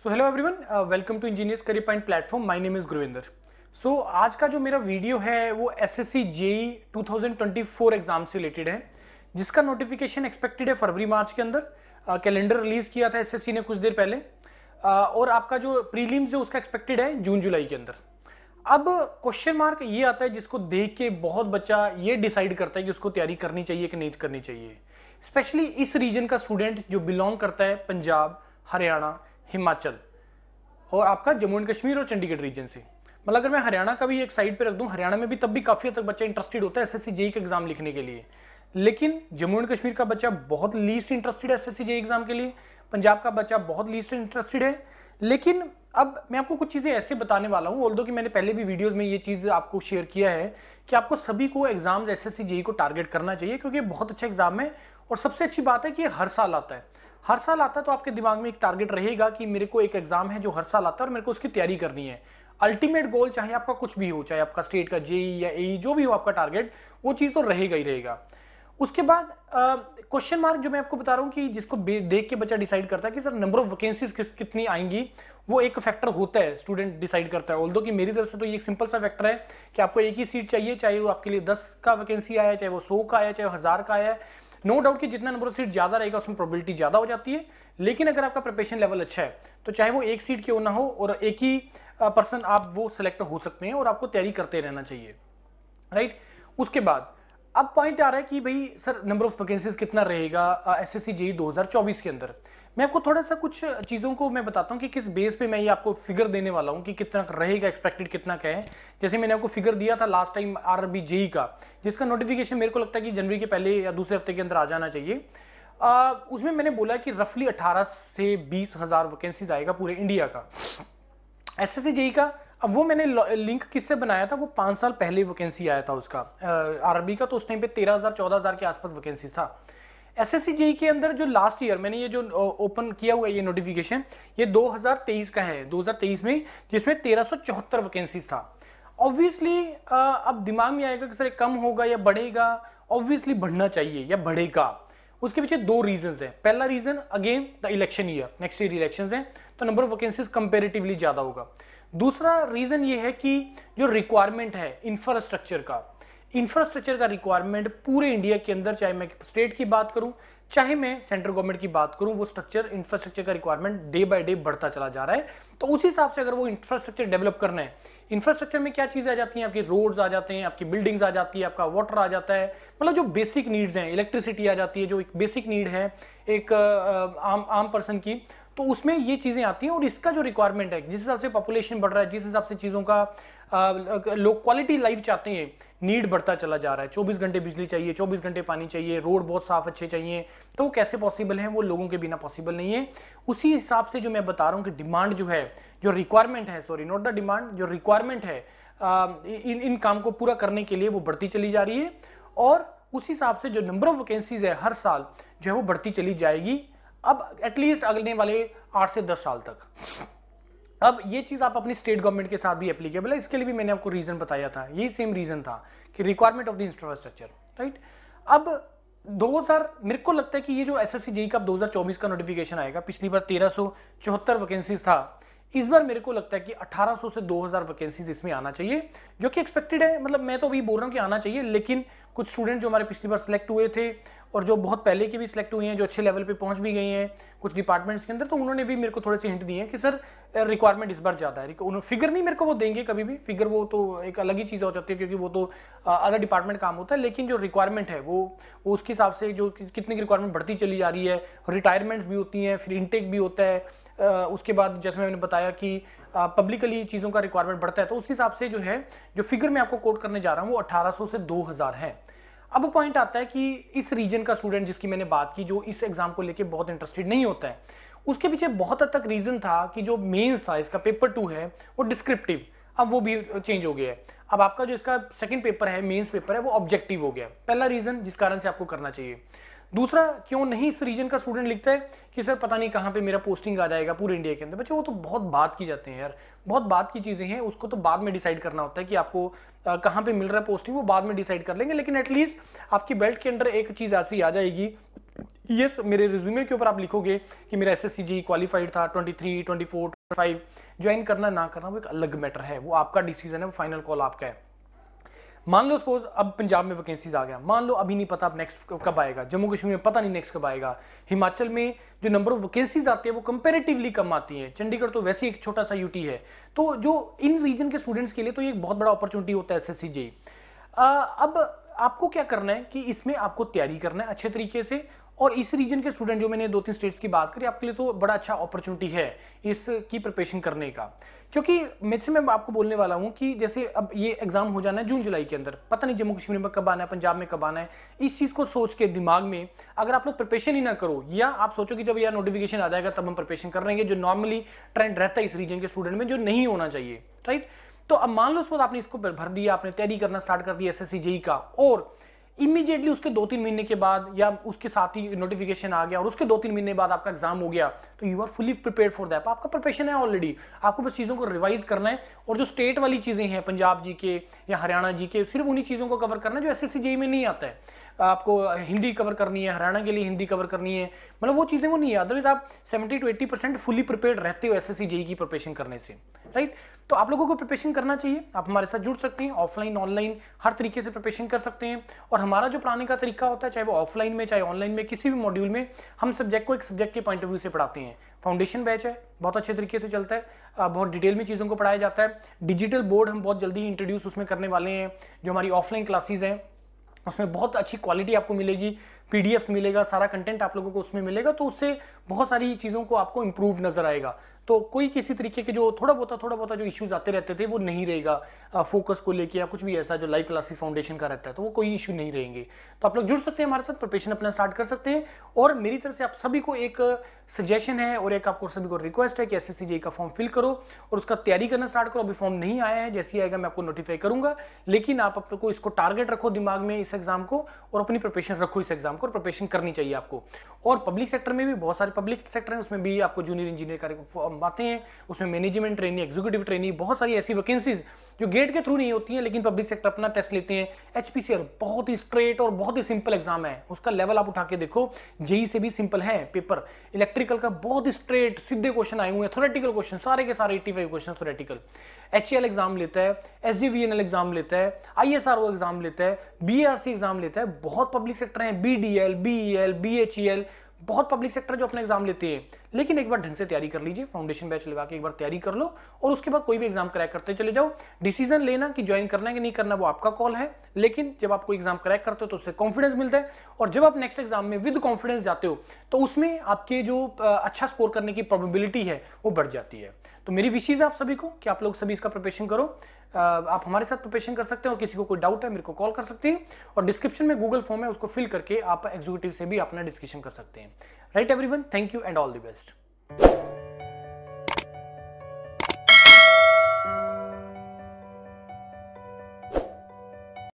So hello everyone, welcome to engineers career point platform. My name is Gurvinder. So आज का जो मेरा video है वो एसएससी जेई 2024 एग्जाम से रिलेटेड है, जिसका नोटिफिकेशन एक्सपेक्टेड है फरवरी मार्च के अंदर। कैलेंडर रिलीज किया था एसएससी ने कुछ देर पहले, और आपका जो प्रीलिम्स है उसका एक्सपेक्टेड है जून जुलाई के अंदर। अब क्वेश्चन मार्क ये आता है जिसको देख के बहुत बच्चा ये डिसाइड करता है कि उसको तैयारी करनी चाहिए कि नहीं करनी चाहिए। स्पेशली इस रीजन का स्टूडेंट जो बिलोंग करता है पंजाब, हरियाणा, हिमाचल और आपका जम्मू एंड कश्मीर और चंडीगढ़ रीजन से। मतलब अगर मैं हरियाणा का भी एक साइड पे रख दूं, हरियाणा में भी तब भी काफी हद तक बच्चा इंटरेस्टेड होता है एसएससी जेई का एग्जाम लिखने के लिए, लेकिन जम्मू एंड कश्मीर का बच्चा बहुत लीस्ट इंटरेस्टेड है एसएससी जेई एग्जाम के लिए, पंजाब का बच्चा बहुत लीस्ट इंटरेस्टेड है। लेकिन अब मैं आपको कुछ चीजें ऐसे बताने वाला हूं, ऑल्दो कि मैंने पहले भी वीडियोस में ये चीज आपको शेयर किया है कि आपको सभी को एग्जाम्स एसएससी जेई को टारगेट करना चाहिए, क्योंकि बहुत अच्छा एग्जाम है। और सबसे अच्छी बात है कि ये हर साल आता है, हर साल आता है, तो आपके दिमाग में एक टारगेट रहेगा कि मेरे को एक एग्जाम है जो हर साल आता है और मेरे को उसकी तैयारी करनी है। अल्टीमेट गोल चाहे आपका कुछ भी हो, चाहे आपका स्टेट का जेई या एई जो भी हो आपका टारगेट, वो चीज तो रहेगा ही रहेगा। उसके बाद क्वेश्चन मार्क जो मैं आपको बता रहा हूं कि जिसको देख के बच्चा डिसाइड करता है कि सर नंबर ऑफ वैकेंसीज कितनी आएंगी, वो एक फैक्टर होता है, स्टूडेंट डिसाइड करता है। ऑल्दो कि मेरी तरफ से तो ये एक सिंपल सा फैक्टर है कि आपको एक ही सीट चाहिए, चाहे वो आपके लिए 10 का वैकेंसी आया, चाहे वो 100 का आया, चाहे वो 1000 का आया। नो डाउट कि जितना नंबर ऑफ सीट ज्यादा रहेगा उसमें प्रोबेबिलिटी ज्यादा हो जाती है, लेकिन अगर आपका प्रिपरेशन लेवल अच्छा है तो चाहे वो एक सीट क्यों ना हो और एक ही पर्सन आप वो सिलेक्ट हो सकते हैं और आपको तैयारी करते रहना चाहिए, राइट। उसके बाद अब पॉइंट आ रहा है कि भाई सर नंबर ऑफ वैकेंसीज कितना रहेगा एसएससी जेई 2024 के अंदर। मैं आपको थोड़ा सा कुछ चीज़ों को मैं बताता हूँ कि किस बेस पे मैं ये आपको फिगर देने वाला हूँ कि कितना रहेगा, एक्सपेक्टेड कितना का है। जैसे मैंने आपको फिगर दिया था लास्ट टाइम आरआरबी जेई का, जिसका नोटिफिकेशन मेरे को लगता है कि जनवरी के पहले या दूसरे हफ्ते के अंदर आ जाना चाहिए। उसमें मैंने बोला कि रफली 18 से 20 हज़ार वैकेंसीज आएगा पूरे इंडिया का एसएससी जेई का। अब वो मैंने लिंक किससे बनाया था, वो 5 साल पहले वैकेंसी आया था उसका आरआरबी का, तो उस टाइम पे 13,000 14,000 के आसपास वैकेंसी था। एसएससी जेई के अंदर जो लास्ट ईयर मैंने ये जो ओपन किया हुआ है ये नोटिफिकेशन, ये 2023 का है, 2023 में, जिसमें 1374 वैकेंसीज था। ऑब्वियसली अब दिमाग में आएगा कि सर कम होगा या बढ़ेगा। ऑब्वियसली बढ़ना चाहिए या बढ़ेगा। उसके पीछे दो रीजन है। पहला reason again the election year, next year election है, तो नंबर ऑफ वैकेंसीज कंपेरेटिवली ज्यादा होगा। दूसरा रीजन ये है कि जो रिक्वायरमेंट है इंफ्रास्ट्रक्चर का रिक्वायरमेंट पूरे इंडिया के अंदर, चाहे मैं स्टेट की बात करूं चाहे मैं सेंट्रल गवर्नमेंट की बात करूं, वो इंफ्रास्ट्रक्चर का रिक्वायरमेंट डे बाय डे बढ़ता चला जा रहा है। तो उस हिसाब से अगर वो इंफ्रास्ट्रक्चर डेवलप करना है, इंफ्रास्ट्रक्चर में क्या चीजें आ जाती हैं, आपकी रोड्स आ जाते हैं, आपकी बिल्डिंग्स आ जाती है, आपका वाटर आ जाता है, मतलब जो बेसिक नीड्स हैं, इलेक्ट्रिसिटी आ जाती है, जो एक बेसिक नीड है एक आम पर्सन की, तो उसमें ये चीजें आती हैं। और इसका जो रिक्वायरमेंट है, जिस हिसाब से पॉपुलेशन बढ़ रहा है, जिस हिसाब से चीजों का लोग क्वालिटी लाइफ चाहते हैं, नीड बढ़ता चला जा रहा है। 24 घंटे बिजली चाहिए, 24 घंटे पानी चाहिए, रोड बहुत साफ अच्छे चाहिए, तो वो कैसे पॉसिबल है, वो लोगों के बिना पॉसिबल नहीं है। उसी हिसाब से जो मैं बता रहा हूँ कि डिमांड जो है, जो रिक्वायरमेंट है, सॉरी नॉट द डिमांड, जो रिक्वायरमेंट है इन काम को पूरा करने के लिए वो बढ़ती चली जा रही है। और उस हिसाब से जो नंबर ऑफ वैकेंसीज है हर साल जो है वो बढ़ती चली जाएगी, अब एटलीस्ट अगले वाले 8 से 10 साल तक। अब ये चीज आप अपनी स्टेट गवर्नमेंट के साथ भी एप्लीकेबल है। इसके लिए भी मैंने आपको रीजन बताया था, यही सेम रीजन था कि requirement of the infrastructure, right. अब 2000 मेरे को लगता है कि ये जो एसएससी जेई का 2024 का नोटिफिकेशन आएगा, पिछली बार 1374 वैकेंसीज था, इस बार मेरे को लगता है कि 1800 से 2000 वैकेंसीज इसमें आना चाहिए, जो कि एक्सपेक्टेड है। मतलब मैं तो अभी बोल रहा हूँ कि आना चाहिए, लेकिन कुछ स्टूडेंट जो हमारे पिछली बार सिलेक्ट हुए थे और जो बहुत पहले के भी सिलेक्ट हुए हैं, जो अच्छे लेवल पे पहुंच भी गए हैं कुछ डिपार्टमेंट्स के अंदर, तो उन्होंने भी मेरे को थोड़े से हिंट दिए हैं कि सर रिक्वायरमेंट इस बार ज्यादा है। फिगर नहीं मेरे को वो देंगे कभी भी, फिगर वो तो एक अलग ही चीज हो जाती है, क्योंकि वो तो अदर डिपार्टमेंट काम होता है। लेकिन जो रिक्वायरमेंट है वो उसके हिसाब से जो कितनी की रिक्वायरमेंट बढ़ती चली जा रही है, रिटायरमेंट्स भी होती हैं, फिर इनटेक भी होता है। उसके बाद जैसे मैंने बताया कि पब्लिकली चीजों का रिक्वायरमेंट बढ़ता है, तो उस हिसाब से जो है जो फिगर मैं आपको कोट करने जा रहा हूँ वो 1800 से 2000 है। अब पॉइंट आता है कि इस रीजन का स्टूडेंट जिसकी मैंने बात की, जो इस एग्जाम को लेके बहुत इंटरेस्टेड नहीं होता है, उसके पीछे बहुत हद तक रीजन था कि जो मेंस था इसका पेपर 2 है वो डिस्क्रिप्टिव, अब वो भी चेंज हो गया है। अब आपका जो इसका सेकंड पेपर है, मेंस पेपर है, वो ऑब्जेक्टिव हो गया। पहला रीजन जिस कारण से आपको करना चाहिए। दूसरा, क्यों नहीं इस रीजन का स्टूडेंट लिखता है कि सर पता नहीं कहाँ पे मेरा पोस्टिंग आ जाएगा पूरे इंडिया के अंदर। बच्चे वो तो बहुत बात की जाते हैं यार, बहुत बात की चीजें हैं, उसको तो बाद में डिसाइड करना होता है कि आपको कहाँ पे मिल रहा है पोस्टिंग, वो बाद में डिसाइड कर लेंगे। लेकिन एटलीस्ट आपकी बेल्ट के अंदर एक चीज ऐसी आ जाएगी यस, मेरे रिज्यूमे के ऊपर आप लिखोगे कि मेरा एसएससी जेईई क्वालिफाइड था 23, 24, 25, ज्वाइन करना ना करना वो एक अलग मैटर है, वो आपका डिसीजन है, वो फाइनल कॉल आपका है। मान लो सपोज अब पंजाब में वैकेंसीज आ गया, मान लो अभी नहीं पता अब नेक्स्ट कब आएगा, जम्मू कश्मीर में पता नहीं नेक्स्ट कब आएगा, हिमाचल में जो नंबर ऑफ वैकेंसीज आती है वो कंपैरेटिवली कम आती है, चंडीगढ़ तो वैसे एक छोटा सा यूटी है। तो जो इन रीजन के स्टूडेंट्स के लिए तो ये एक बहुत बड़ा अपॉर्चुनिटी होता है एसएससी जेईई। अब आपको क्या करना है कि इसमें आपको तैयारी करना है अच्छे तरीके से, और इस रीजन के स्टूडेंट जो मैंने 2-3 स्टेट्स की बात करी आपके लिए तो बड़ा अच्छा अपॉर्चुनिटी है इसकी प्रिपरेशन करने का। क्योंकि मैं आपको बोलने वाला हूं कि जैसे अब ये एग्जाम हो जाना है जून जुलाई के अंदर, पता नहीं जम्मू कश्मीर में कब आना है, पंजाब में कब आना है। इस चीज को सोच के दिमाग में अगर आप लोग प्रिपरेशन ही ना करो, या आप सोचो कि जब यार नोटिफिकेशन आ जाएगा तब हम प्रिपरेशन कर लेंगे, जो नॉर्मली ट्रेंड रहता है इस रीजन के स्टूडेंट में, जो नहीं होना चाहिए, राइट। तो अब मान लो आपने इसको भर दिया, आपने तैयारी करना स्टार्ट कर दिया एसएससी जेईई का, और इमीडिएटली उसके 2-3 महीने के बाद या उसके साथ ही नोटिफिकेशन आ गया और उसके 2-3 महीने बाद आपका एग्जाम हो गया, तो you are fully prepared for that. आपका प्रिपरेशन है ऑलरेडी, आपको बस चीज़ों को रिवाइज करना है, और जो स्टेट वाली चीज़ें हैं पंजाब जी के या हरियाणा जी के, सिर्फ उन्हीं चीज़ों को कवर करना है जो एसएससी जेईई में नहीं आता है। आपको हिंदी कवर करनी है, हरियाणा के लिए हिंदी कवर करनी है, मतलब वो चीज़ें वो नहीं है। अदरवाइज आप 70 to 80% फुली प्रिपेयर्ड रहते हो एसएससी जेईई की प्रिपरेशन करने से, राइट। तो आप लोगों को प्रिपरेशन करना चाहिए, आप हमारे साथ जुड़ सकते हैं, ऑफलाइन ऑनलाइन हर तरीके से प्रिपरेशन कर सकते हैं। और हमारा जो पढ़ाने का तरीका होता है, चाहे वो ऑफलाइन में चाहे ऑनलाइन में, किसी भी मॉड्यूल में हम सब्जेक्ट को एक सब्जेक्ट के पॉइंट ऑफ व्यू से पढ़ाते हैं। फाउंडेशन बैच है, बहुत अच्छे तरीके से चलता है, बहुत डिटेल में चीज़ों को पढ़ाया जाता है। डिजिटल बोर्ड हम बहुत जल्दी इंट्रोड्यूस उसमें करने वाले हैं। जो हमारी ऑफलाइन क्लासेज हैं उसमें बहुत अच्छी क्वालिटी आपको मिलेगी, पीडीएफ्स मिलेगा, सारा कंटेंट आप लोगों को उसमें मिलेगा, तो उससे बहुत सारी चीज़ों को आपको इंप्रूव नजर आएगा। तो कोई किसी तरीके के जो थोड़ा बहुत जो इश्यूज आते रहते थे वो नहीं रहेगा, फोकस को लेके या कुछ भी ऐसा जो लाइव क्लासेस फाउंडेशन का रहता है, तो वो कोई इशू नहीं रहेंगे। तो आप लोग जुड़ सकते हैं हमारे साथ, प्रिपरेशन अपना स्टार्ट कर सकते हैं। और मेरी तरफ से आप सभी को एक सजेशन है और एक आपको सभी को रिक्वेस्ट है कि एसएससी जेईई का फॉर्म फिल करो और उसका तैयारी करना स्टार्ट करो। अभी फॉर्म नहीं आया है, जैसे ही आएगा मैं आपको नोटिफाई करूंगा, लेकिन आप अपने को इसको टारगेट रखो दिमाग में इस एग्जाम को, और अपनी प्रिपरेशन रखो इस एग्जाम को, और प्रिपरेशन करनी चाहिए आपको। और पब्लिक सेक्टर में भी बहुत सारे पब्लिक सेक्टर है, उसमें भी आपको जूनियर इंजीनियर का आते हैं, उसमें मैनेजमेंट ट्रेनिंग, एग्जीक्यूटिव ट्रेनिंग, बहुत सारी ऐसी वैकेंसीज जो गेट के थ्रू नहीं होती हैं, लेकिन पब्लिक सेक्टर अपना टेस्ट लेते हैं। एचपीसीआर बहुत ही स्ट्रेट और बहुत ही सिंपल एग्जाम है, उसका लेवल आप उठा के देखो, जेईई से भी सिंपल है पेपर। इलेक्ट्रिकल का बहुत ही स्ट्रेट सीधे क्वेश्चन आए हुए हैं, थ्योरेटिकल क्वेश्चन सारे के सारे 85 क्वेश्चन थ्योरेटिकल। एचएल एग्जाम लेता है, एसजीवीएनएल एग्जाम लेता है, आईएसआरओ एग्जाम लेता है, बीआरसी एग्जाम लेता है, बहुत पब्लिक सेक्टर है, बीडीएल, बीईएल, बीएचईएल, बहुत पब्लिक सेक्टर जो अपना एग्जाम लेते हैं। लेकिन एक बार ढंग से तैयारी कर लीजिए, फाउंडेशन बैच लगा के एक बार तैयारी कर लो, और उसके बाद कोई भी एग्जाम क्रैक करते चले जाओ। डिसीजन लेना कि ज्वाइन करना है कि नहीं करना वो आपका कॉल है, लेकिन जब आप कोई एग्जाम क्रैक करते हो तो उससे कॉन्फिडेंस मिलता है, और जब आप नेक्स्ट एग्जाम में विद कॉन्फिडेंस जाते हो तो उसमें आपके जो अच्छा स्कोर करने की प्रोबेबिलिटी है वो बढ़ जाती है। तो मेरी विशेष है आप सभी को कि आप लोग सभी इसका प्रिपरेशन करो। आप हमारे साथ प्रिपरेशन कर सकते हैं, और किसी को कोई डाउट है मेरे को कॉल कर सकते हैं, और डिस्क्रिप्शन में गूगल फॉर्म है उसको फिल करके आप एग्जीक्यूटिव से भी अपना डिस्कशन कर सकते हैं। Right everyone, thank you and all the best.